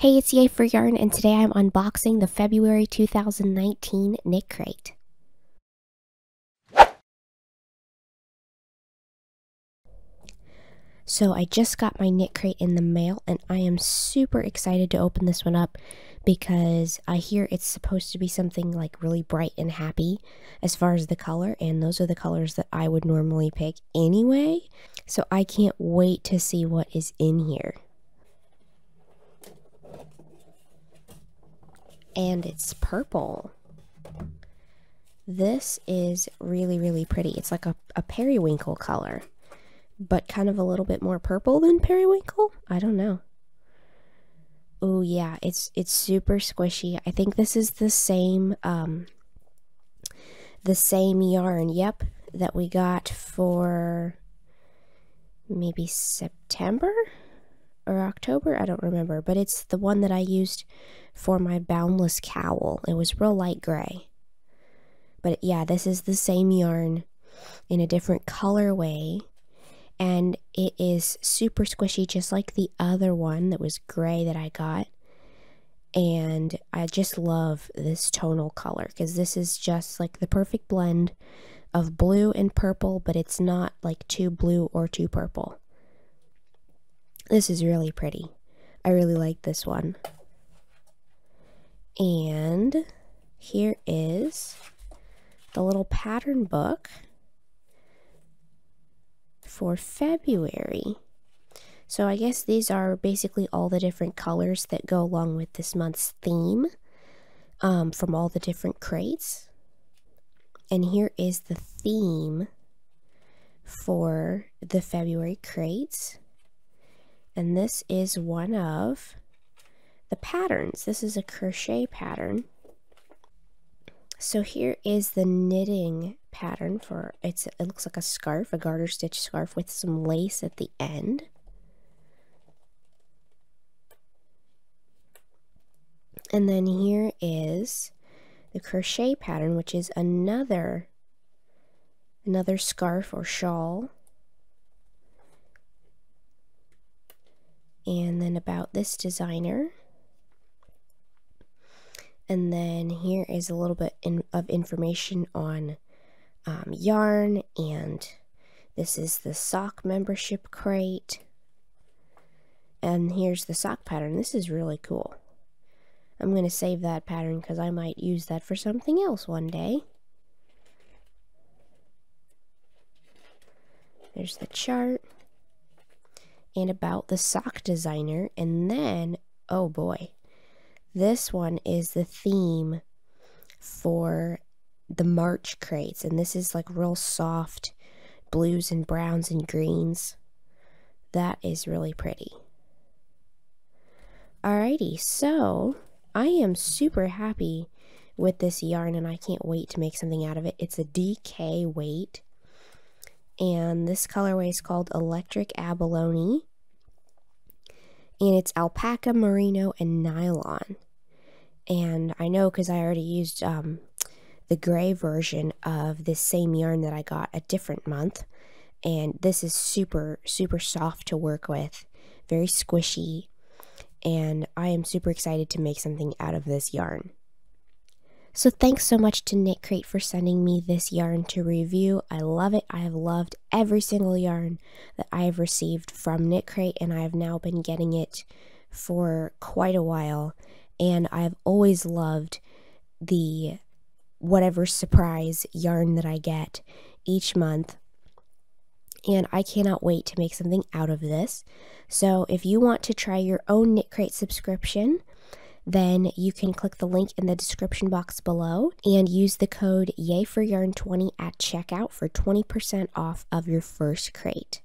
Hey, it's Yayforyarn, and today I'm unboxing the February 2019 KnitCrate. So I just got my KnitCrate in the mail, and I am super excited to open this one up because I hear it's supposed to be something like really bright and happy as far as the color, and those are the colors that I would normally pick anyway. So I can't wait to see what is in here. And it's purple. This is really, really pretty. It's like a periwinkle color, but kind of a little bit more purple than periwinkle. I don't know. Oh yeah, it's super squishy. I think this is the same yarn, yep, that we got for maybe September or October, I don't remember, but it's the one that I used for my boundless cowl. It was real light gray. But yeah, this is the same yarn in a different colorway, and it is super squishy just like the other one that was gray that I got. And I just love this tonal color because this is just like the perfect blend of blue and purple, but it's not like too blue or too purple. This is really pretty. I really like this one. And here is the little pattern book for February. So I guess these are basically all the different colors that go along with this month's theme from all the different crates. And here is the theme for the February crates. And this is one of the patterns. This is a crochet pattern. So here is the knitting pattern for it looks like a scarf, a garter stitch scarf with some lace at the end. And then here is the crochet pattern, which is another scarf or shawl. And then about this designer. And then here is a little bit of information on yarn, and this is the sock membership crate. And here's the sock pattern. This is really cool. I'm going to save that pattern because I might use that for something else one day. There's the chart. And about the sock designer, and then, oh boy, this one is the theme for the March crates, and this is like real soft blues and browns and greens. That is really pretty. Alrighty, so I am super happy with this yarn, and I can't wait to make something out of it. It's a DK weight. And this colorway is called Electric Abalone. And it's alpaca, merino, and nylon. And I know because I already used the gray version of this same yarn that I got a different month. And this is super, super soft to work with. Very squishy. And I am super excited to make something out of this yarn. So thanks so much to KnitCrate for sending me this yarn to review. I love it. I have loved every single yarn that I have received from KnitCrate, and I have now been getting it for quite a while. And I've always loved the whatever surprise yarn that I get each month. And I cannot wait to make something out of this. So if you want to try your own KnitCrate subscription, then you can click the link in the description box below and use the code yayforyarn20 at checkout for 20% off of your first crate.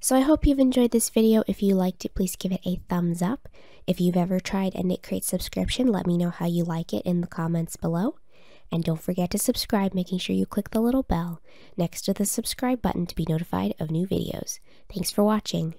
So I hope you've enjoyed this video. If you liked it, please give it a thumbs up. If you've ever tried a KnitCrate subscription, let me know how you like it in the comments below. And don't forget to subscribe, making sure you click the little bell next to the subscribe button to be notified of new videos. Thanks for watching.